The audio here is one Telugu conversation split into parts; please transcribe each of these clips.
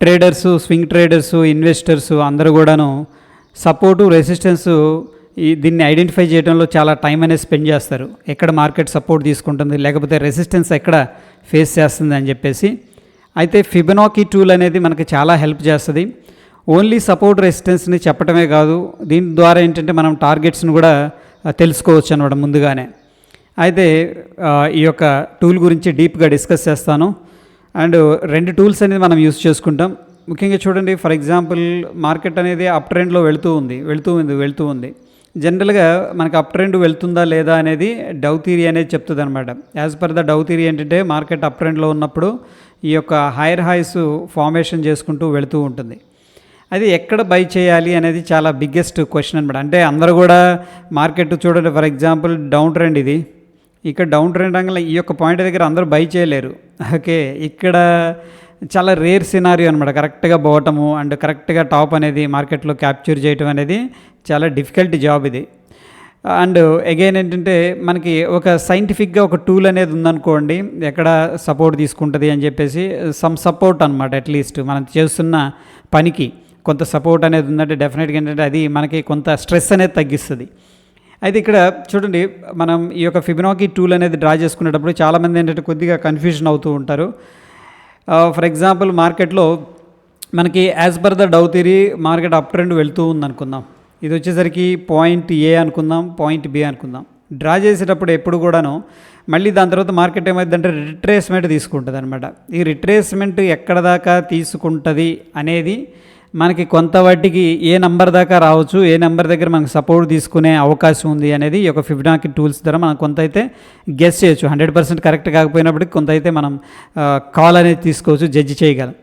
ట్రేడర్సు, స్వింగ్ ట్రేడర్సు, ఇన్వెస్టర్సు అందరూ కూడాను సపోర్టు, రెసిస్టెన్సు దీన్ని ఐడెంటిఫై చేయడంలో చాలా టైం అనేది స్పెండ్ చేస్తారు. ఎక్కడ మార్కెట్ సపోర్ట్ తీసుకుంటుంది, లేకపోతే రెసిస్టెన్స్ ఎక్కడ ఫేస్ చేస్తుంది అని చెప్పేసి. అయితే ఫిబొనాకీ టూల్ అనేది మనకి చాలా హెల్ప్ చేస్తుంది. ఓన్లీ సపోర్ట్ రెసిస్టెన్స్ని చెప్పడమే కాదు, దీని ద్వారా ఏంటంటే మనం టార్గెట్స్ని కూడా తెలుసుకోవచ్చు అనమాట ముందుగానే. అయితే ఈ యొక్క టూల్ గురించి డీప్గా డిస్కస్ చేస్తాను. అండ్ 2 టూల్స్ అనేది మనం యూస్ చేసుకుంటాం. ముఖ్యంగా చూడండి, ఫర్ ఎగ్జాంపుల్ మార్కెట్ అనేది అప్ ట్రెండ్లో వెళ్తూ ఉంది. జనరల్గా మనకి అప్ ట్రెండ్ వెళ్తుందా లేదా అనేది డౌ థియరీ అనేది చెప్తుంది అనమాట. As per the dough theory ఏంటంటే మార్కెట్ అప్ ట్రెండ్లో ఉన్నప్పుడు ఈ యొక్క హైయర్ హైస్ ఫార్మేషన్ చేసుకుంటూ వెళుతూ ఉంటుంది. అది ఎక్కడ బై చేయాలి అనేది చాలా బిగ్గెస్ట్ క్వశ్చన్ అనమాట. అంటే అందరూ కూడా మార్కెట్ చూడండి, ఫర్ ఎగ్జాంపుల్ డౌన్ ట్రెండ్ ఇది, ఇక్కడ డౌన్ ట్రెండ్ రంగంలో ఈ యొక్క పాయింట్ దగ్గర అందరూ బై చేయలేరు. ఓకే, ఇక్కడ చాలా రేర్ సినారియో అనమాట. కరెక్ట్గా పోవటము అండ్ కరెక్ట్గా టాప్ అనేది మార్కెట్లో క్యాప్చర్ చేయటం అనేది చాలా డిఫికల్ట్ జాబ్ ఇది. అండ్ అగైన్ ఏంటంటే మనకి ఒక సైంటిఫిక్గా ఒక టూల్ అనేది ఉందనుకోండి, ఎక్కడ సపోర్ట్ తీసుకుంటుంది అని చెప్పేసి సమ్ సపోర్ట్ అనమాట. అట్లీస్ట్ మనం చేస్తున్న పనికి కొంత సపోర్ట్ అనేది ఉందంటే డెఫినెట్గా ఏంటంటే అది మనకి కొంత స్ట్రెస్ అనేది తగ్గిస్తుంది. అయితే ఇక్కడ చూడండి, మనం ఈ యొక్క ఫిబొనాకీ టూల్ అనేది డ్రా చేసుకునేటప్పుడు చాలామంది ఏంటంటే కొద్దిగా కన్ఫ్యూజన్ అవుతూ ఉంటారు. ఫర్ ఎగ్జాంపుల్ మార్కెట్లో మనకి as per the dough theory market up trend వెళ్తూ ఉందనుకుందాం. ఇది వచ్చేసరికి పాయింట్ ఏ అనుకుందాం, పాయింట్ బి అనుకుందాం. డ్రా చేసేటప్పుడు ఎప్పుడు కూడాను మళ్ళీ దాని తర్వాత మార్కెట్ ఏమైందంటే రిట్రేస్మెంట్ తీసుకుంటుంది అనమాట. ఈ రిట్రేస్మెంట్ ఎక్కడ దాకా తీసుకుంటుంది అనేది మనకి కొంత వాటికి ఏ నెంబర్ దాకా రావచ్చు, ఏ నెంబర్ దగ్గర మనకు సపోర్ట్ తీసుకునే అవకాశం ఉంది అనేది ఈ యొక్క ఫిబొనాకీ టూల్స్ ద్వారా మనం కొంత అయితే గెస్ చేయొచ్చు. 100% కరెక్ట్ కాకపోయినప్పటికీ కొంత అయితే మనం కాల్ అనేది తీసుకోవచ్చు, జడ్జి చేయగలం.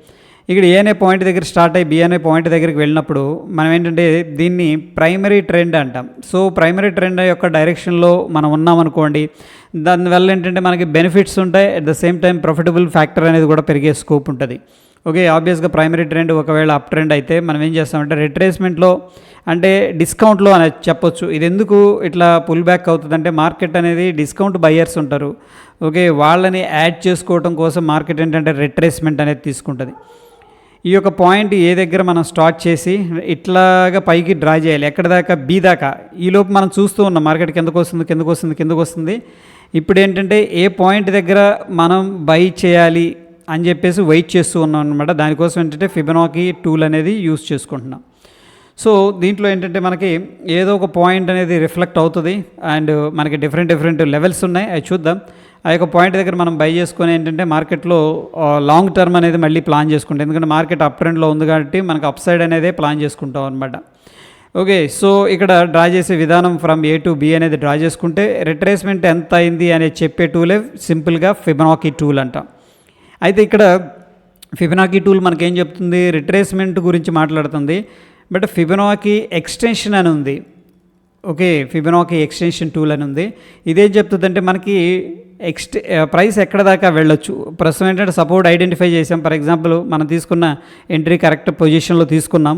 ఇక్కడ ఏ అనే పాయింట్ దగ్గర స్టార్ట్ అయ్యి బి అనే పాయింట్ దగ్గరికి వెళ్ళినప్పుడు మనం ఏంటంటే దీన్ని ప్రైమరీ ట్రెండ్ అంటాం. సో ప్రైమరీ ట్రెండ్ యొక్క డైరెక్షన్లో మనం ఉన్నామనుకోండి, దానివల్ల ఏంటంటే మనకి బెనిఫిట్స్ ఉంటాయి, at the same time profitable factor అనేది కూడా పెరిగే స్కోప్ ఉంటుంది. ఓకే, ఆబ్వియస్గా ప్రైమరీ ట్రెండ్ ఒకవేళ అప్ ట్రెండ్ అయితే మనం ఏం చేస్తామంటే రిట్రేస్మెంట్లో అంటే డిస్కౌంట్లో అనేది చెప్పొచ్చు. ఇది ఎందుకు ఇట్లా పుల్ బ్యాక్ అవుతుందంటే మార్కెట్ అనేది డిస్కౌంట్ బయ్యర్స్ ఉంటారు. ఓకే, వాళ్ళని యాడ్ చేసుకోవడం కోసం మార్కెట్ ఏంటంటే రిట్రేస్మెంట్ అనేది తీసుకుంటుంది. ఈ యొక్క పాయింట్ ఏ దగ్గర మనం స్టార్ట్ చేసి ఇట్లాగా పైకి డ్రా చేయాలి, ఎక్కడ దాకా బి దాకా. ఈలోపు మనం చూస్తూ ఉన్నాం మార్కెట్ కిందకు వస్తుంది. ఇప్పుడు ఏంటంటే ఏ పాయింట్ దగ్గర మనం బై చేయాలి అని చెప్పేసి వెయిట్ చేస్తూ ఉన్నాం అనమాట. దానికోసం ఏంటంటే ఫిబొనాకీ టూల్ అనేది యూస్ చేసుకుంటున్నాం. సో దీంట్లో ఏంటంటే మనకి ఏదో ఒక పాయింట్ అనేది రిఫ్లెక్ట్ అవుతుంది అండ్ మనకి డిఫరెంట్ లెవెల్స్ ఉన్నాయి, అవి చూద్దాం. ఆ యొక్క పాయింట్ దగ్గర మనం బై చేసుకొని ఏంటంటే మార్కెట్లో లాంగ్ టర్మ్ అనేది మళ్ళీ ప్లాన్ చేసుకుంటాం. ఎందుకంటే మార్కెట్ అప్ ట్రెండ్లో ఉంది కాబట్టి మనకు అప్ సైడ్ అనేది ప్లాన్ చేసుకుంటాం అనమాట. ఓకే, సో ఇక్కడ డ్రా చేసే విధానం ఫ్రమ్ ఏ టు బి అనేది డ్రా చేసుకుంటే రిట్రేస్మెంట్ ఎంత అయింది అనేది చెప్పే టూలే సింపుల్గా ఫిబొనాకీ టూల్ అంటాం. అయితే ఇక్కడ ఫిబొనాకీ టూల్ మనకేం చెప్తుంది, రిట్రేస్మెంట్ గురించి మాట్లాడుతుంది. బట్ ఫిబొనాకీ ఎక్స్టెన్షన్ అని ఉంది. ఓకే, ఫిబొనాకీ ఎక్స్టెన్షన్ టూల్ అని ఉంది. ఇదేం చెప్తుందంటే మనకి ప్రైస్ ఎక్కడ దాకా వెళ్ళొచ్చు. ప్రస్తుతం ఏంటంటే సపోర్ట్ ఐడెంటిఫై చేసాం. ఫర్ ఎగ్జాంపుల్ మనం తీసుకున్న ఎంట్రీ కరెక్ట్ పొజిషన్లో తీసుకున్నాం.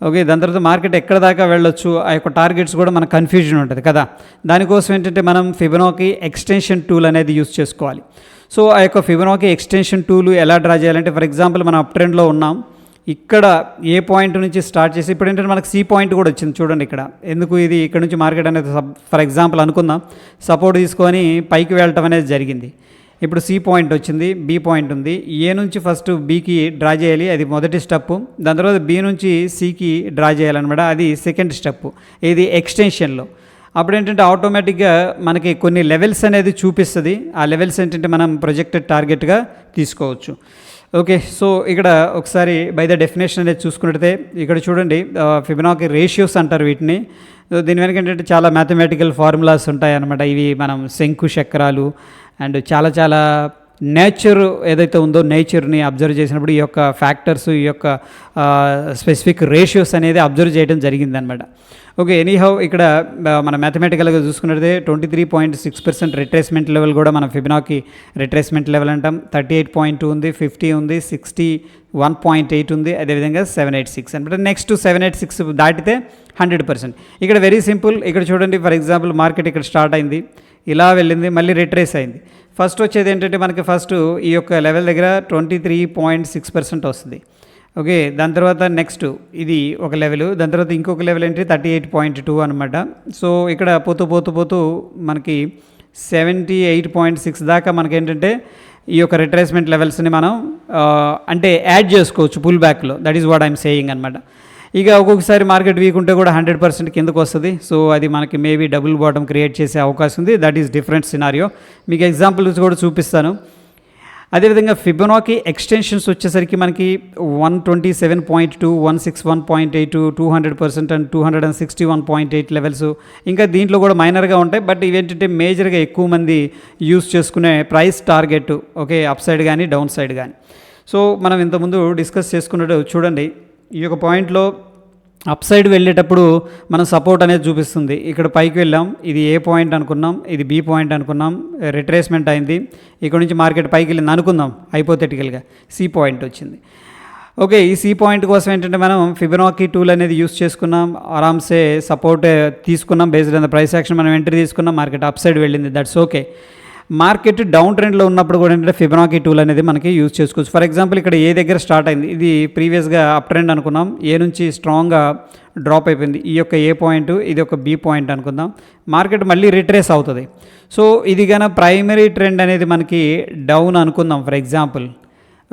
ఓకే, దాని తర్వాత మార్కెట్ ఎక్కడ దాకా వెళ్ళొచ్చు, ఆ యొక్క టార్గెట్స్ కూడా మనకు కన్ఫ్యూజన్ ఉంటుంది కదా. దానికోసం ఏంటంటే మనం ఫిబొనాకీ ఎక్స్టెన్షన్ టూల్ అనేది యూస్ చేసుకోవాలి. సో ఆ యొక్క ఫిబొనాకీ ఎక్స్టెన్షన్ టూల్ ఎలా డ్రా చేయాలంటే, ఫర్ ఎగ్జాంపుల్ మనం అప్ ట్రెండ్లో ఉన్నాం, ఇక్కడ ఏ పాయింట్ నుంచి స్టార్ట్ చేసి ఇప్పుడు ఏంటంటే మనకు సి పాయింట్ కూడా వచ్చింది చూడండి. ఇక్కడ ఎందుకు ఇది ఇక్కడ నుంచి మార్కెట్ అనేది ఫర్ ఎగ్జాంపుల్ అనుకుందాం సపోర్ట్ తీసుకొని పైకి వెళ్ళటం అనేది జరిగింది. ఇప్పుడు సి పాయింట్ వచ్చింది, బి పాయింట్ ఉంది. ఏ నుంచి ఫస్ట్ బికి డ్రా చేయాలి, అది మొదటి స్టెప్. దాని తర్వాత బి నుంచి సికి డ్రా చేయాలన్నమాట, అది సెకండ్ స్టెప్. ఇది ఎక్స్టెన్షన్లో. అప్పుడు ఏంటంటే ఆటోమేటిక్గా మనకి కొన్ని లెవెల్స్ అనేది చూపిస్తుంది. ఆ లెవెల్స్ ఏంటంటే మనం ప్రొజెక్టెడ్ టార్గెట్గా తీసుకోవచ్చు. ఓకే, సో ఇక్కడ ఒకసారి బై ద డెఫినేషన్ అనేది చూసుకున్నట్టయితే ఇక్కడ చూడండి, ఫిబొనాకీ రేషియోస్ అంటారు వీటిని. దీని వెనక ఏంటంటే చాలా మ్యాథమెటికల్ ఫార్ములాస్ ఉంటాయి అన్నమాట. ఇవి మనం శంకు చక్రాలు అండ్ చాలా నేచర్ ఏదైతే ఉందో నేచర్ని అబ్జర్వ్ చేసినప్పుడు ఈ యొక్క ఫ్యాక్టర్స్, ఈ యొక్క స్పెసిఫిక్ రేషియోస్ అనేది అబ్జర్వ్ చేయడం జరిగిందనమాట. ఓకే, ఎనీహౌ ఇక్కడ మన మ్యాథమెటికల్గా చూసుకున్నట్లయితే 23.6% రిట్రేస్మెంట్ లెవెల్ కూడా మనం ఫిబొనాకీ రిట్రేస్మెంట్ లెవెల్ అంటాం. 38.2 ఉంది, 50 ఉంది, 61.8 ఉంది, అదేవిధంగా 786 అనమాట. నెక్స్ట్ 786 దాటితే 100%. ఇక్కడ వెరీ సింపుల్. ఇక్కడ చూడండి, ఫర్ ఎగ్జాంపుల్ మార్కెట్ ఇక్కడ స్టార్ట్ అయింది, ఇలా వెళ్ళింది, మళ్ళీ రిట్రేస్ అయింది. ఫస్ట్ వచ్చేది ఏంటంటే మనకి ఫస్ట్ ఈ యొక్క లెవెల్ దగ్గర 23.6% వస్తుంది. ఓకే, దాని తర్వాత నెక్స్ట్ ఇది ఒక లెవెల్, దాని తర్వాత ఇంకొక లెవెల్ ఏంటి 38.2 అనమాట. సో ఇక్కడ పోతూ పోతూ పోతూ మనకి 78.6 దాకా మనకేంటంటే ఈ యొక్క రిట్రేస్మెంట్ లెవెల్స్ని మనం అంటే యాడ్ చేసుకోవచ్చు పుల్ బ్యాక్లో. That is what I'm saying అనమాట. ఇక ఒక్కొక్కసారి మార్కెట్ వీక్ ఉంటే కూడా 100% కిందకు వస్తుంది. సో అది మనకి మేబీ డబుల్ బాటమ్ క్రియేట్ చేసే అవకాశం ఉంది. That is different scenario. మీకు ఎగ్జాంపుల్స్ కూడా చూపిస్తాను. అదేవిధంగా ఫిబొనాకీ ఎక్స్టెన్షన్స్ వచ్చేసరికి మనకి 127.2, 161.8, 200% అండ్ 261.8 లెవెల్స్. ఇంకా దీంట్లో కూడా మైనర్గా ఉంటాయి, బట్ ఇవేంటంటే మేజర్గా ఎక్కువ మంది యూస్ చేసుకునే price target. Okay, up side కానీ డౌన్ సైడ్ కానీ. సో మనం ఇంతకుముందు డిస్కస్ చేసుకున్నట్టు చూడండి, ఈ యొక్క పాయింట్లో అప్ సైడ్ వెళ్ళేటప్పుడు మనం సపోర్ట్ అనేది చూపిస్తుంది. ఇక్కడ పైకి వెళ్ళాం, ఇది ఏ పాయింట్ అనుకున్నాం, ఇది బి పాయింట్ అనుకున్నాం, రిట్రేస్మెంట్ అయింది. ఇక్కడ నుంచి మార్కెట్ పైకి వెళ్ళింది అనుకుందాం, హైపోథెటికల్గా సి పాయింట్ వచ్చింది. ఓకే, ఈ సి పాయింట్ కోసం ఏంటంటే మనం ఫిబొనాకీ టూల్ అనేది యూస్ చేసుకున్నాం, ఆరామ్సే సపోర్ట్ తీసుకున్నాం. Based on the price action మనం ఎంట్రీ తీసుకున్నాం, మార్కెట్ అప్ సైడ్ వెళ్ళింది, దట్స్ ఓకే. మార్కెట్ డౌన్ ట్రెండ్లో ఉన్నప్పుడు కూడా ఏంటంటే ఫిబొనాకీ టూల్ అనేది మనకి యూజ్ చేసుకోవచ్చు. ఫర్ ఎగ్జాంపుల్ ఇక్కడ ఏ దగ్గర స్టార్ట్ అయింది, ఇది ప్రీవియస్గా అప్ ట్రెండ్ అనుకున్నాం, ఏ నుంచి స్ట్రాంగ్గా డ్రాప్ అయిపోయింది. ఈ యొక్క ఏ పాయింట్, ఇది ఒక బి పాయింట్ అనుకుందాం, మార్కెట్ మళ్ళీ రిట్రేస్ అవుతుంది. సో ఇది కన్నా ప్రైమరీ ట్రెండ్ అనేది మనకి డౌన్ అనుకుందాం ఫర్ ఎగ్జాంపుల్.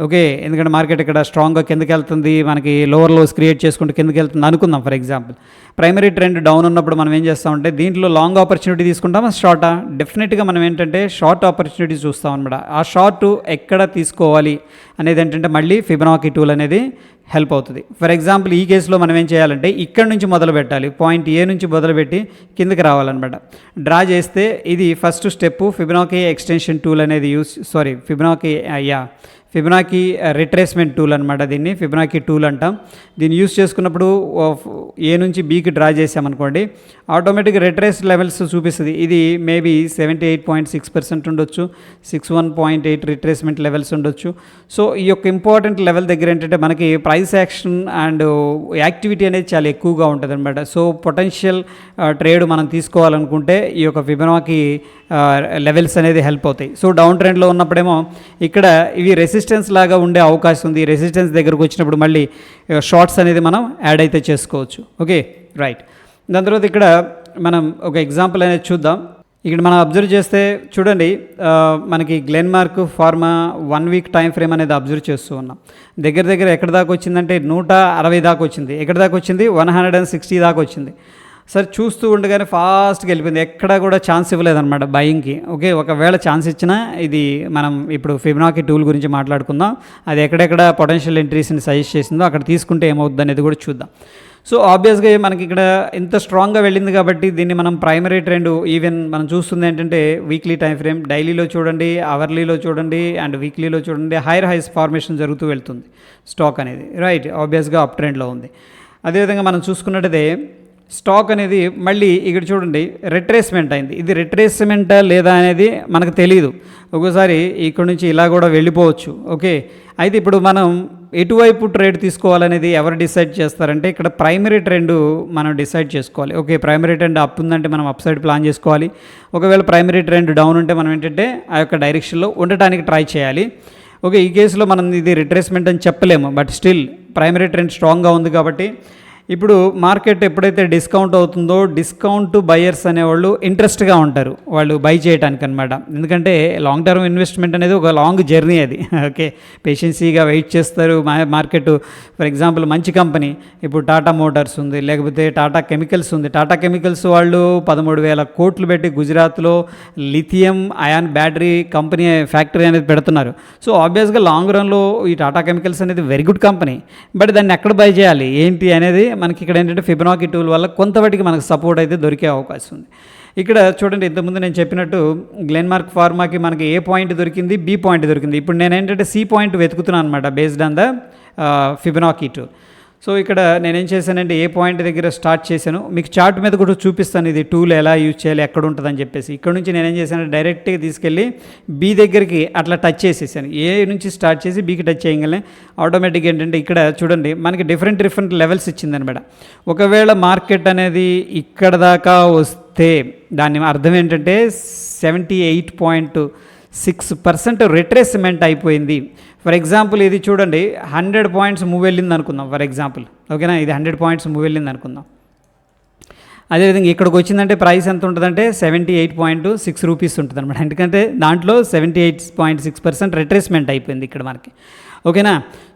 ఓకే, ఎందుకంటే మార్కెట్ ఇక్కడ స్ట్రాంగ్గా కిందకి వెళ్తుంది, మనకి లోవర్ లోస్ క్రియేట్ చేసుకుంటూ కిందకి వెళ్తుంది అనుకుందాం for example. Primary trend down ఉన్నప్పుడు మనం ఏం చేస్తామంటే దీంట్లో లాంగ్ ఆపర్చునిటీ తీసుకుంటామా షార్టా? డెఫినెట్గా మనం ఏంటంటే షార్ట్ ఆపర్చునిటీ చూస్తాం అనమాట. ఆ షార్ట్ ఎక్కడ తీసుకోవాలి అనేది ఏంటంటే మళ్ళీ ఫిబొనాకీ టూల్ అనేది హెల్ప్ అవుతుంది. ఫర్ ఎగ్జాంపుల్ ఈ కేసులో మనం ఏం చేయాలంటే ఇక్కడ నుంచి మొదలు పెట్టాలి, పాయింట్ ఏ నుంచి మొదలుపెట్టి కిందకి రావాలన్నమాట. డ్రా చేస్తే ఇది first step Fibonacci extension tool అనేది ఫిబొనాకీ రిట్రేస్మెంట్ టూల్ అనమాట. దీన్ని ఫిబొనాకీ టూల్ అంటాం. దీన్ని యూస్ చేసుకున్నప్పుడు ఏ నుంచి బీకి డ్రా చేసామనుకోండి, ఆటోమేటిక్ రిట్రేస్ లెవెల్స్ చూపిస్తుంది. ఇది మేబీ 78.6% ఉండొచ్చు, 61.8 రిట్రేస్మెంట్ లెవెల్స్ ఉండొచ్చు. సో ఈ యొక్క ఇంపార్టెంట్ లెవెల్ దగ్గర ఏంటంటే మనకి ప్రైస్ యాక్షన్ అండ్ యాక్టివిటీ అనేది చాలా ఎక్కువగా ఉంటుంది అనమాట. సో పొటెన్షియల్ ట్రేడ్ మనం తీసుకోవాలనుకుంటే ఈ యొక్క ఫిబొనాకీ లెవెల్స్ అనేది హెల్ప్ అవుతాయి. సో డౌన్ ట్రెండ్లో ఉన్నప్పుడేమో ఇక్కడ ఇవి రెసిస్టెన్స్ లాగా ఉండే అవకాశం ఉంది. రెసిస్టెన్స్ దగ్గరకు వచ్చినప్పుడు మళ్ళీ షార్ట్స్ అనేది మనం యాడ్ అయితే చేసుకోవచ్చు. Okay, right. దాని తర్వాత ఇక్కడ మనం ఒక ఎగ్జాంపుల్ అనేది చూద్దాం. ఇక్కడ మనం అబ్జర్వ్ చేస్తే చూడండి, మనకి Glenmark pharma 1 week time frame అనేది అబ్జర్వ్ చేస్తూ ఉన్నాం. దగ్గర దగ్గర ఎక్కడి దాకా వచ్చిందంటే 160 దాకా వచ్చింది. ఎక్కడి దాకా వచ్చింది? 160 దాకా వచ్చింది. సరే, చూస్తూ ఉండగానే ఫాస్ట్గా వెళ్ళిపోయింది, ఎక్కడా కూడా ఛాన్స్ ఇవ్వలేదన్నమాట బయింగ్కి. ఓకే, ఒకవేళ ఛాన్స్ ఇచ్చినా ఇది మనం ఇప్పుడు ఫిబొనాకీ టూల్ గురించి మాట్లాడుకుందాం. అది ఎక్కడెక్కడ పొటెన్షియల్ ఎంట్రీస్ని సజెస్ట్ చేసిందో అక్కడ తీసుకుంటే ఏమవుద్ది అనేది కూడా చూద్దాం. సో ఆబ్వియస్గా మనకి ఇక్కడ ఇంత స్ట్రాంగ్గా వెళ్ళింది కాబట్టి దీన్ని మనం ప్రైమరీ ట్రెండ్ ఈవెన్ మనం చూస్తుంది ఏంటంటే వీక్లీ టైం ఫ్రేమ్, డైలీలో చూడండి, అవర్లీలో చూడండి అండ్ వీక్లీలో చూడండి, హైర్ హైస్ ఫార్మేషన్ జరుగుతూ వెళ్తుంది స్టాక్ అనేది. రైట్, ఆబ్వియస్గా అప్ ట్రెండ్లో ఉంది. అదేవిధంగా మనం చూసుకున్నట్టయితే స్టాక్ అనేది మళ్ళీ ఇక్కడ చూడండి రిట్రేస్మెంట్ అయింది. ఇది రిట్రేస్మెంటా లేదా అనేది మనకు తెలియదు. ఒక్కోసారి ఇక్కడ నుంచి ఇలా కూడా వెళ్ళిపోవచ్చు. ఓకే, అయితే ఇప్పుడు మనం ఎటువైపు ట్రేడ్ తీసుకోవాలనేది ఎవరు డిసైడ్ చేస్తారంటే ఇక్కడ ప్రైమరీ ట్రెండ్ మనం డిసైడ్ చేసుకోవాలి. ఓకే, ప్రైమరీ ట్రెండ్ అప్ ఉందంటే మనం అప్ సైడ్ ప్లాన్ చేసుకోవాలి. ఒకవేళ ప్రైమరీ ట్రెండ్ డౌన్ ఉంటే మనం ఏంటంటే ఆ యొక్క డైరెక్షన్లో ఉండటానికి ట్రై చేయాలి. ఓకే, ఈ కేసులో మనం ఇది రిట్రేస్మెంట్ అని చెప్పలేము, బట్ స్టిల్ ప్రైమరీ ట్రెండ్ స్ట్రాంగ్గా ఉంది కాబట్టి ఇప్పుడు మార్కెట్ ఎప్పుడైతే డిస్కౌంట్ అవుతుందో డిస్కౌంట్ బయర్స్ అనేవాళ్ళు ఇంట్రెస్ట్గా ఉంటారు, వాళ్ళు బై చేయడానికి అనమాట. ఎందుకంటే లాంగ్ టర్మ్ ఇన్వెస్ట్మెంట్ అనేది ఒక లాంగ్ జర్నీ అది. ఓకే, పేషెన్సీగా వెయిట్ చేస్తారు. మార్కెట్ ఫర్ ఎగ్జాంపుల్ మంచి కంపెనీ, ఇప్పుడు టాటా మోటార్స్ ఉంది, లేకపోతే టాటా కెమికల్స్ ఉంది. టాటా కెమికల్స్ వాళ్ళు 13,000 కోట్లు పెట్టి గుజరాత్లో lithium ion battery company factory అనేది పెడుతున్నారు. సో ఆబ్వియస్గా లాంగ్ రన్లో ఈ టాటా కెమికల్స్ అనేది వెరీ గుడ్ కంపెనీ, బట్ దాన్ని ఎక్కడ బై చేయాలి ఏంటి అనేది మనకి ఇక్కడ ఏంటంటే ఫిబొనాకీ టూల్ వల్ల కొంతవరకు మనకు సపోర్ట్ అయితే దొరికే అవకాశం ఉంది. ఇక్కడ చూడండి, ఇంతకుముందు నేను చెప్పినట్టు గ్లెన్మార్క్ ఫార్మాకి మనకి ఏ పాయింట్ దొరికింది, బి పాయింట్ దొరికింది. ఇప్పుడు నేను ఏంటంటే సి పాయింట్ వెతుకుతున్నాను అనమాట based on the Fibonacci tool. So ఇక్కడ నేనేం చేశానంటే ఏ పాయింట్ దగ్గర స్టార్ట్ చేశాను, మీకు చార్ట్ మీద కూడా చూపిస్తాను ఇది టూల్ ఎలా యూజ్ చేయాలి, ఎక్కడ ఉంటుందని చెప్పేసి. ఇక్కడ నుంచి నేనేం చేశాను, డైరెక్ట్గా తీసుకెళ్ళి బి దగ్గరికి అట్లా టచ్ చేసేసాను. ఏ నుంచి స్టార్ట్ చేసి బీకి టచ్ చేయగలనే ఆటోమేటిక్గా ఏంటంటే ఇక్కడ చూడండి మనకి డిఫరెంట్ లెవెల్స్ ఇచ్చిందనమాట. ఒకవేళ మార్కెట్ అనేది ఇక్కడ దాకా వస్తే దాని అర్థం ఏంటంటే 78.6 6% రిట్రేస్మెంట్ అయిపోయింది. ఫర్ ఎగ్జాంపుల్ ఇది చూడండి, 100 పాయింట్స్ మూవ్ వెళ్ళింది అనుకుందాం ఫర్ ఎగ్జాంపుల్, ఓకేనా. ఇది 100 పాయింట్స్ మూవ్ వెళ్ళింది అనుకుందాం. అదేవిధంగా ఇక్కడికి వచ్చిందంటే ప్రైస్ ఎంత ఉంటుందంటే 78.6 రూపీస్ ఉంటుంది అనమాట. ఎందుకంటే దాంట్లో 78.6% రిట్రేస్మెంట్ అయిపోయింది ఇక్కడ మనకి, ఓకేనా.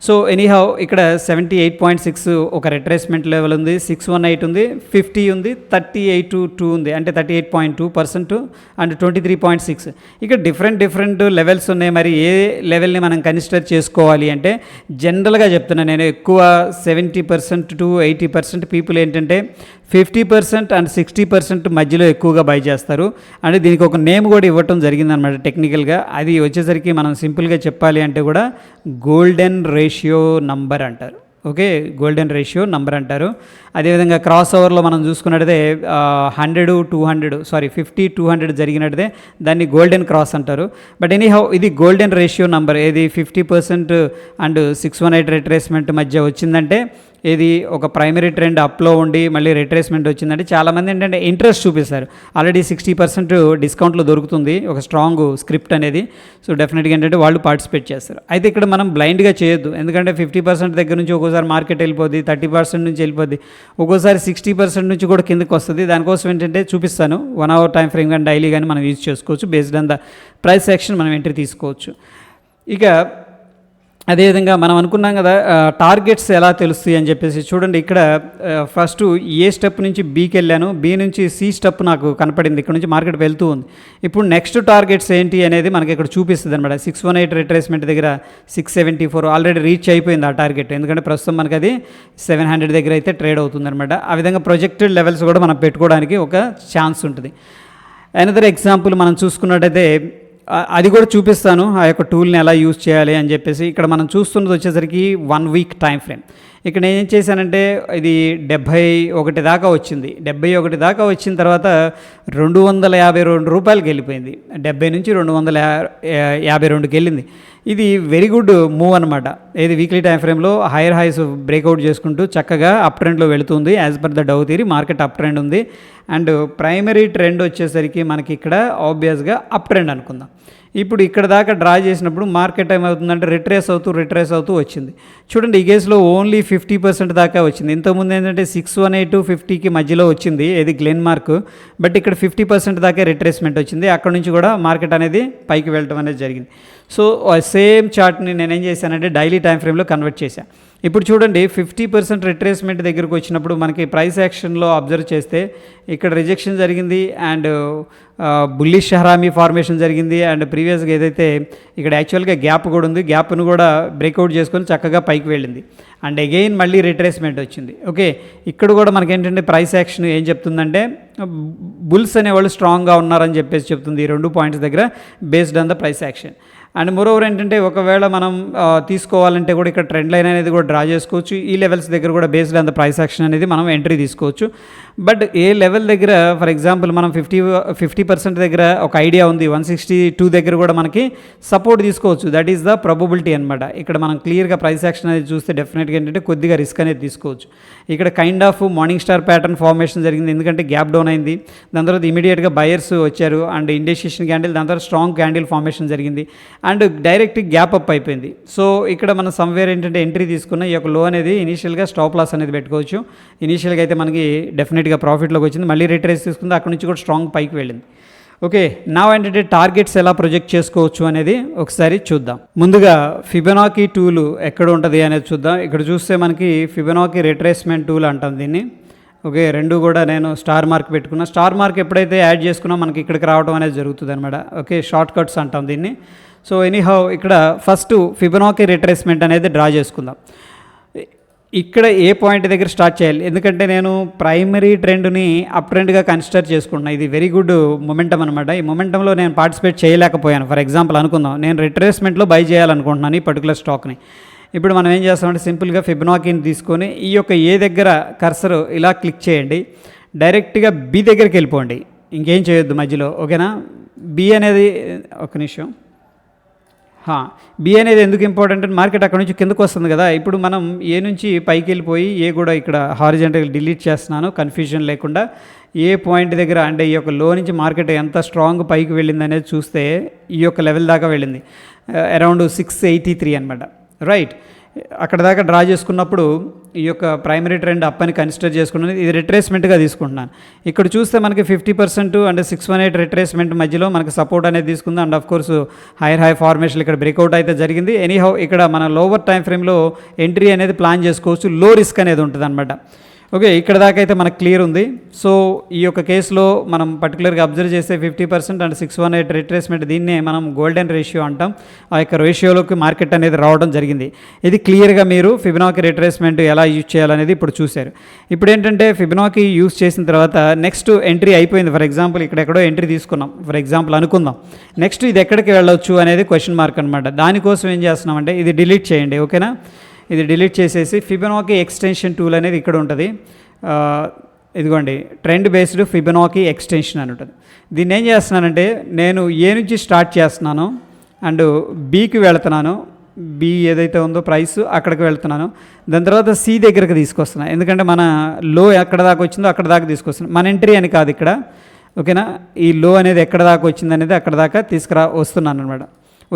సో ఎనీహౌ ఇక్కడ 78.6 ఒక రిట్రేస్మెంట్ లెవెల్ ఉంది, 618 ఉంది, 50 ఉంది, 38.2 ఉంది, అంటే 38.2% అండ్ 23.6. ఇక్కడ డిఫరెంట్ లెవెల్స్ ఉన్నాయి. మరి ఏ లెవెల్ని మనం కన్సిడర్ చేసుకోవాలి అంటే జనరల్గా చెప్తున్నాను నేను, ఎక్కువ 70% to 80% పీపుల్ ఏంటంటే 50% అండ్ 60% మధ్యలో ఎక్కువగా బై చేస్తారు. అంటే దీనికి ఒక నేమ్ కూడా ఇవ్వటం జరిగిందనమాట టెక్నికల్గా. అది వచ్చేసరికి మనం సింపుల్గా చెప్పాలి అంటే కూడా గోల్డెన్ రేషియో నంబర్ అంటారు, ఓకే. గోల్డెన్ రేషియో నంబర్ అంటారు. అదేవిధంగా క్రాస్ ఓవర్లో మనం చూసుకున్నట్టయితే 50-200 జరిగినట్టయితే దాన్ని గోల్డెన్ క్రాస్ అంటారు. బట్ ఎనీహౌ ఇది గోల్డెన్ రేషియో నంబర్. ఏది 50% అండ్ 618 రిట్రేస్మెంట్ మధ్య వచ్చిందంటే ఇది ఒక ప్రైమరీ ట్రెండ్ అప్లో ఉండి మళ్ళీ రిట్రేస్మెంట్ వచ్చిందంటే చాలామంది ఏంటంటే ఇంట్రెస్ట్ చూపిస్తారు. ఆల్రెడీ 60% డిస్కౌంట్లో దొరుకుతుంది ఒక స్ట్రాంగ్ స్క్రిప్ట్ అనేది. సో డెఫినెట్గా ఏంటంటే వాళ్ళు పార్టిసిపేట్ చేస్తారు. అయితే ఇక్కడ మనం బ్లైండ్గా చేయొద్దు, ఎందుకంటే 50% దగ్గర నుంచి ఒక్కోసారి మార్కెట్ వెళ్ళిపోద్ది, 30% నుంచి వెళ్ళిపోద్ది, ఒక్కోసారి 60% నుంచి కూడా కిందకి వస్తుంది. దానికోసం ఏంటంటే చూపిస్తాను, 1 hour టైం ఫ్రేమ్ కానీ డైలీ కానీ మనం యూజ్ చేసుకోవచ్చు. Based on the price action మనం ఎంట్రీ తీసుకోవచ్చు. ఇక అదేవిధంగా మనం అనుకున్నాం కదా టార్గెట్స్ ఎలా తెలుస్తాయి అని చెప్పేసి చూడండి. ఇక్కడ ఫస్ట్ ఏ స్టెప్ నుంచి బీకి వెళ్ళాను, బి నుంచి సి స్టెప్ నాకు కనపడింది, ఇక్కడ నుంచి మార్కెట్ వెళ్తూ ఉంది. ఇప్పుడు నెక్స్ట్ టార్గెట్స్ ఏంటి అనేది మనకి ఇక్కడ చూపిస్తుంది అనమాట. 618 రిట్రేస్మెంట్ దగ్గర 674 ఆల్రెడీ రీచ్ అయిపోయింది ఆ టార్గెట్, ఎందుకంటే ప్రస్తుతం మనకి అది 700 దగ్గర అయితే ట్రేడ్ అవుతుంది అనమాట. ఆ విధంగా ప్రొజెక్టెడ్ లెవెల్స్ కూడా మనం పెట్టుకోవడానికి ఒక ఛాన్స్ ఉంటుంది. అనదర్ ఎగ్జాంపుల్ మనం చూసుకున్నట్టయితే అది కూడా చూపిస్తాను, ఆ యొక్క టూల్ని ఎలా యూజ్ చేయాలి అని చెప్పేసి. ఇక్కడ మనం చూస్తున్నది వచ్చేసరికి 1 week టైం ఫ్రేమ్. ఇక్కడ నేను ఏం చేశానంటే ఇది 71 దాకా వచ్చింది. 71 దాకా వచ్చిన తర్వాత 252 రూపాయలకి వెళ్ళిపోయింది. 70 నుంచి 252కి వెళ్ళింది. ఇది వెరీ గుడ్ మూవ్ అనమాట. ఇది వీక్లీ టైం ఫ్రేమ్లో హైయర్ హైస్ బ్రేక్అవుట్ చేసుకుంటూ చక్కగా అప్ ట్రెండ్లో వెళుతుంది. As per the dough theory market up trend ఉంది. అండ్ ప్రైమరీ ట్రెండ్ వచ్చేసరికి మనకి ఇక్కడ ఆబ్వియస్గా అప్ ట్రెండ్ అనుకుందాం. ఇప్పుడు ఇక్కడ దాకా డ్రా చేసినప్పుడు మార్కెట్ ఏమవుతుందంటే రిట్రేస్ అవుతూ వచ్చింది. చూడండి ఈ కేసులో ఓన్లీ 50% దాకా వచ్చింది. ఇంతకుముందు ఏంటంటే 618 50కి మధ్యలో వచ్చింది ఇది గ్లెన్ మార్క్, బట్ ఇక్కడ 50% దాకా రిట్రేస్మెంట్ వచ్చింది. అక్కడ నుంచి కూడా మార్కెట్ అనేది పైకి వెళ్ళడం అనేది జరిగింది. సో సేమ్ చార్ట్ని నేనేం చేశానంటే డైలీ టైం ఫ్రేమ్లో కన్వర్ట్ చేశాను. ఇప్పుడు చూడండి 50% రిట్రేస్మెంట్ దగ్గరకు వచ్చినప్పుడు మనకి ప్రైస్ యాక్షన్లో అబ్జర్వ్ చేస్తే ఇక్కడ రిజెక్షన్ జరిగింది అండ్ బుల్లిష్ హరామీ ఫార్మేషన్ జరిగింది. అండ్ ప్రీవియస్గా ఏదైతే ఇక్కడ యాక్చువల్గా గ్యాప్ కూడా ఉంది, గ్యాప్ను కూడా బ్రేక్అవుట్ చేసుకొని చక్కగా పైకి వెళ్ళింది. అండ్ అగైన్ మళ్ళీ రిట్రేస్మెంట్ వచ్చింది. ఓకే, ఇక్కడ కూడా మనకి ఏంటంటే ప్రైస్ యాక్షన్ ఏం చెప్తుందంటే బుల్స్ అనేవాళ్ళు స్ట్రాంగ్గా ఉన్నారని చెప్పేసి చెప్తుంది ఈ 2 పాయింట్స్ దగ్గర based on the price action. And moreover ఏంటంటే ఒకవేళ మనం తీసుకోవాలంటే కూడా ఇక్కడ ట్రెండ్ లైన్ అనేది కూడా డ్రా చేసుకోవచ్చు. ఈ లెవెల్స్ దగ్గర కూడా based on the price action అనేది మనం ఎంట్రీ తీసుకోవచ్చు. బట్ ఏ లెవెల్ దగ్గర ఫర్ ఎగ్జాంపుల్ మనం 50% దగ్గర ఒక ఐడియా ఉంది, 162 దగ్గర కూడా మనకి సపోర్ట్ తీసుకోవచ్చు. దట్ ఈస్ ద ప్రాబబిలిటీ అనమాట. ఇక్కడ మనం క్లియర్గా ప్రైస్ యాక్షన్ అనేది చూస్తే డెఫినెట్గా ఏంటంటే కొద్దిగా రిస్క్ అనేది తీసుకోవచ్చు. ఇక్కడ kind of morning star pattern formation జరిగింది, ఎందుకంటే గ్యాప్ డౌన్ అయింది. దాని తర్వాత ఇమీడియట్గా బయర్స్ వచ్చారు అండ్ ఇండెసిషన్ క్యాండిల్, దాని తర్వాత స్ట్రాంగ్ క్యాండిల్ ఫార్మేషన్ జరిగింది అండ్ డైరెక్ట్ గ్యాప్ అప్ అయిపోయింది. సో ఇక్కడ మనం సమ్వేర్ ఏంటంటే ఎంట్రీ తీసుకున్న ఈ యొక్క లో అనేది ఇనీషియల్గా స్టాప్ లాస్ అనేది పెట్టుకోవచ్చు. ఇనీషియల్గా అయితే మనకి డెఫినెట్గా ప్రాఫిట్లోకి వచ్చింది, మళ్ళీ రిట్రేస్ తీసుకుంది, అక్కడ నుంచి కూడా స్ట్రాంగ్ పైకి వెళ్ళింది. ఓకే, నా ఏంటంటే టార్గెట్స్ ఎలా ప్రొజెక్ట్ చేసుకోవచ్చు అనేది ఒకసారి చూద్దాం. ముందుగా ఫిబొనాకీ టూల్ ఎక్కడ ఉంటుంది అనేది చూద్దాం. ఇక్కడ చూస్తే మనకి ఫిబొనాకీ రిట్రేస్మెంట్ టూల్ అంటాం దీన్ని. ఓకే, రెండు కూడా నేను స్టార్ మార్క్ పెట్టుకున్నా. స్టార్ మార్క్ ఎప్పుడైతే యాడ్ చేసుకున్నా మనకి ఇక్కడికి రావడం అనేది జరుగుతుంది అనమాట. ఓకే, షార్ట్ కట్స్ అంటాం దీన్ని. సో ఎనీహౌ ఇక్కడ ఫస్ట్ ఫిబొనాకీ రిట్రేస్మెంట్ అనేది డ్రా చేసుకుందాం. ఇక్కడ ఏ పాయింట్ దగ్గర స్టార్ట్ చేయాలి, ఎందుకంటే నేను ప్రైమరీ ట్రెండ్ని అప్ ట్రెండ్గా కన్సిడర్ చేసుకుంటున్నాను. ఇది వెరీ గుడ్ మొమెంటం అనమాట. ఈ మొమెంటంలో నేను పార్టిసిపేట్ చేయలేకపోయాను. ఫర్ ఎగ్జాంపుల్ అనుకుందాం నేను రిట్రేస్మెంట్లో బై చేయాలనుకుంటున్నాను ఈ పర్టికులర్ స్టాక్ని. ఇప్పుడు మనం ఏం చేస్తామంటే సింపుల్గా ఫిబొనాకీని తీసుకొని ఈ యొక్క ఏ దగ్గర కర్సర్ ఇలా క్లిక్ చేయండి, డైరెక్ట్గా బి దగ్గరికి వెళ్ళిపోండి, ఇంకేం చేయొద్దు మధ్యలో. ఓకేనా, బి అనేది ఒక నిమిషం బి అనేది ఎందుకు ఇంపార్టెంట్ అంటే మార్కెట్ అక్కడ నుంచి కిందకు వస్తుంది కదా, ఇప్పుడు మనం ఏ నుంచి పైకి వెళ్ళిపోయి ఏ కూడా ఇక్కడ హారిజాంటల్ డిలీట్ చేస్తున్నాను కన్ఫ్యూజన్ లేకుండా. ఏ పాయింట్ దగ్గర అంటే ఈ యొక్క లో నుంచి మార్కెట్ ఎంత స్ట్రాంగ్ పైకి వెళ్ళింది అనేది చూస్తే ఈ యొక్క లెవెల్ దాకా వెళ్ళింది, అరౌండ్ 683 అనమాట. రైట్, అక్కడ దాకా డ్రా చేసుకున్నప్పుడు ఈ యొక్క ప్రైమరీ ట్రెండ్ అప్ అని కన్సిడర్ చేసుకున్నది, ఇది రిట్రేస్మెంట్గా తీసుకుంటున్నాను. ఇక్కడ చూస్తే మనకి 50% అంటే 618 రిట్రేస్మెంట్ మధ్యలో మనకి సపోర్ట్ అనేది తీసుకుంది. And of course hire high formation ఇక్కడ బ్రేక్అవుట్ అయితే జరిగింది. ఎనీహౌ ఇక్కడ మన లోవర్ టైం ఫ్రేమ్లో ఎంట్రీ అనేది ప్లాన్ చేసుకోవచ్చు, లో రిస్క్ అనేది ఉంటుంది అనమాట. ఓకే, ఇక్కడ దాకా అయితే మనకు క్లియర్ ఉంది. సో ఈ యొక్క కేసులో మనం పర్టికులర్గా అబ్జర్వ్ చేస్తే 50% అండ్ 618 రిట్రేస్మెంట్, దీన్నే మనం గోల్డెన్ రేషియో అంటాం. ఆ యొక్క రేషియోలోకి మార్కెట్ అనేది రావడం జరిగింది. ఇది క్లియర్గా మీరు ఫిబొనాకీ రిట్రేస్మెంట్ ఎలా యూజ్ చేయాలనేది ఇప్పుడు చూశారు. ఇప్పుడు ఏంటంటే ఫిబొనాకీ యూజ్ చేసిన తర్వాత నెక్స్ట్ ఎంట్రీ అయిపోయింది. ఫర్ ఎగ్జాంపుల్ ఇక్కడ ఎక్కడో ఎంట్రీ తీసుకున్నాం, ఫర్ ఎగ్జాంపుల్ అనుకుందాం. నెక్స్ట్ ఇది ఎక్కడికి వెళ్ళొచ్చు అనేది క్వశ్చన్ మార్క్ అనమాట. దానికోసం ఏం చేస్తున్నామంటే ఇది డిలీట్ చేయండి. ఓకేనా, ఇది డిలీట్ చేసేసి ఫిబొనాకీ ఎక్స్టెన్షన్ టూల్ అనేది ఇక్కడ ఉంటుంది. ఇదిగోండి, ట్రెండ్ బేస్డ్ ఫిబొనాకీ ఎక్స్టెన్షన్ అని ఉంటుంది. దీన్ని ఏం చేస్తున్నానంటే నేను ఏ నుంచి స్టార్ట్ చేస్తున్నాను అండ్ బీకి వెళ్తున్నాను, బి ఏదైతే ఉందో ప్రైస్ అక్కడికి వెళ్తున్నాను. దాని తర్వాత సి దగ్గరికి తీసుకొస్తున్నాను, ఎందుకంటే మన లో ఎక్కడ దాకా వచ్చిందో అక్కడ దాకా తీసుకొస్తున్నాను. మన ఎంట్రీ అని కాదు ఇక్కడ. ఓకేనా, ఈ లో అనేది ఎక్కడ దాకా వచ్చింది అనేది అక్కడ దాకా వస్తున్నాను అనమాట.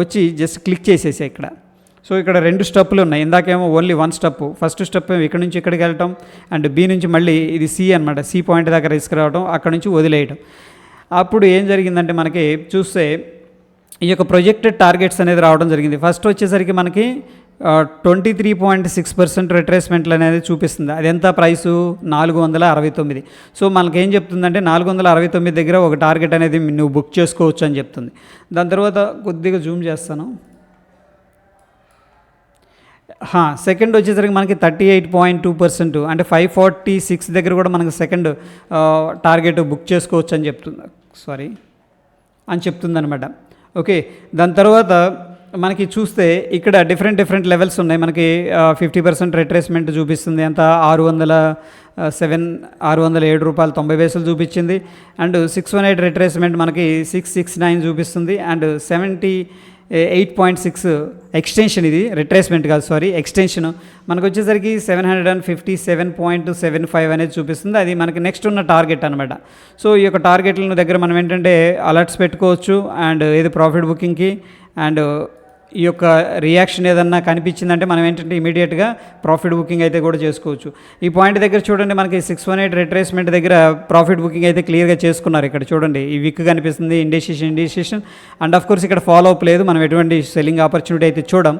వచ్చి జస్ట్ క్లిక్ చేసేసి ఇక్కడ. సో ఇక్కడ 2 స్టెప్పులు ఉన్నాయి, ఇందాకేమో ఓన్లీ 1 స్టెప్. ఫస్ట్ స్టెప్ ఇక్కడ నుంచి ఇక్కడికి వెళ్ళటం అండ్ బి నుంచి మళ్ళీ ఇది సి అనమాట, సి పాయింట్ దాకా తీసుకురావడం, అక్కడ నుంచి వదిలేయటం. అప్పుడు ఏం జరిగిందంటే మనకి చూస్తే ఈ యొక్క ప్రొజెక్టెడ్ టార్గెట్స్ అనేది రావడం జరిగింది. ఫస్ట్ వచ్చేసరికి మనకి 23.6% రిట్రేస్మెంట్లు అనేది చూపిస్తుంది. అది ఎంత ప్రైసు 469. సో మనకేం చెప్తుందంటే 469 దగ్గర ఒక టార్గెట్ అనేది నువ్వు బుక్ చేసుకోవచ్చు అని చెప్తుంది. దాని తర్వాత కొద్దిగా జూమ్ చేస్తాను. సెకండ్ వచ్చేసరికి మనకి 38.2% అంటే 546 దగ్గర కూడా మనకి సెకండ్ టార్గెట్ బుక్ చేసుకోవచ్చు అని చెప్తుంది అనమాట. ఓకే, దాని తర్వాత మనకి చూస్తే ఇక్కడ డిఫరెంట్ లెవెల్స్ ఉన్నాయి. మనకి 50% రిట్రేస్మెంట్ చూపిస్తుంది, ఎంత 607 రూపాయలు 90 పైసలు చూపించింది. అండ్ 618 రిట్రేస్మెంట్ మనకి 669 చూపిస్తుంది. అండ్ 78.6 ఎక్స్టెన్షన్, ఇది రిట్రేస్మెంట్ కాదు ఎక్స్టెన్షన్ మనకు వచ్చేసరికి 757.75 అనేది చూపిస్తుంది. అది మనకి నెక్స్ట్ ఉన్న టార్గెట్ అనమాట. సో ఈ యొక్క టార్గెట్ల దగ్గర మనం ఏంటంటే అలర్ట్స్ పెట్టుకోవచ్చు అండ్ ఇది ప్రాఫిట్ బుకింగ్కి. అండ్ ఈ యొక్క రియాక్షన్ ఏదన్నా కనిపించిందంటే మనం ఏంటంటే ఇమీడియట్గా ప్రాఫిట్ బుకింగ్ అయితే కూడా చేసుకోవచ్చు. ఈ పాయింట్ దగ్గర చూడండి, మనకి 618 రిట్రేస్మెంట్ దగ్గర ప్రాఫిట్ బుకింగ్ అయితే క్లియర్గా చేసుకున్నారు. ఇక్కడ చూడండి ఈ విక్ కనిపిస్తుంది, ఇండిసిషన్ అండ్ ఆఫ్ కోర్స్ ఇక్కడ ఫాలో అప్ లేదు, మనం ఎటువంటి సెల్లింగ్ ఆపర్చునిటీ అయితే చూడం.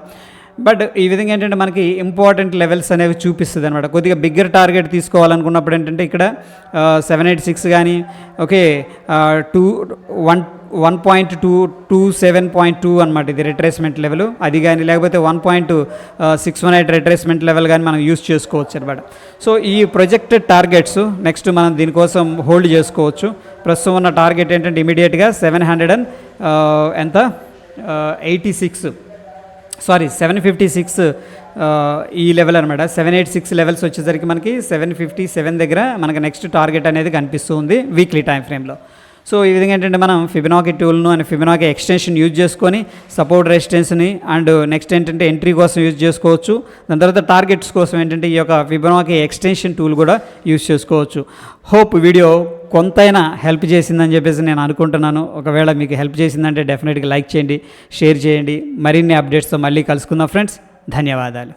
బట్ ఈ విధంగా ఏంటంటే మనకి ఇంపార్టెంట్ లెవెల్స్ అనేవి చూపిస్తుంది అనమాట. కొద్దిగా బిగ్గర్ టార్గెట్ తీసుకోవాలనుకున్నప్పుడు ఏంటంటే ఇక్కడ 786 కానీ, ఓకే 1.227.2 అనమాట, ఇది రిట్రేస్మెంట్ లెవెల్. అది కానీ లేకపోతే 1.618 రిట్రేస్మెంట్ లెవెల్ కానీ మనం యూస్ చేసుకోవచ్చు అనమాట. సో ఈ ప్రొజెక్టెడ్ టార్గెట్స్ నెక్స్ట్ మనం దీనికోసం హోల్డ్ చేసుకోవచ్చు. ప్రస్తుతం ఉన్న టార్గెట్ ఏంటంటే ఇమీడియట్గా 756 ఈ లెవెల్ అనమాట. 786 లెవెల్స్ వచ్చేసరికి మనకి 757 దగ్గర మనకి నెక్స్ట్ టార్గెట్ అనేది కనిపిస్తుంది వీక్లీ టైం ఫ్రేమ్లో. సో ఈ విధంగా ఏంటంటే మనం ఫిబొనాకీ టూల్ను అండ్ ఫిబొనాకీ ఎక్స్టెన్షన్ యూజ్ చేసుకొని సపోర్ట్ రెసిస్టెన్స్ని అండ్ నెక్స్ట్ ఏంటంటే ఎంట్రీ కోసం యూజ్ చేసుకోవచ్చు. దాని తర్వాత టార్గెట్స్ కోసం ఏంటంటే ఈ యొక్క ఫిబొనాకీ ఎక్స్టెన్షన్ టూల్ కూడా యూజ్ చేసుకోవచ్చు. హోప్ వీడియో కొంతైనా హెల్ప్ చేసిందని చెప్పేసి నేను అనుకుంటున్నాను. ఒకవేళ మీకు హెల్ప్ చేసిందంటే డెఫినెట్గా లైక్ చేయండి, షేర్ చేయండి. మరిన్ని అప్డేట్స్తో మళ్ళీ కలుసుకుందాం ఫ్రెండ్స్. ధన్యవాదాలు.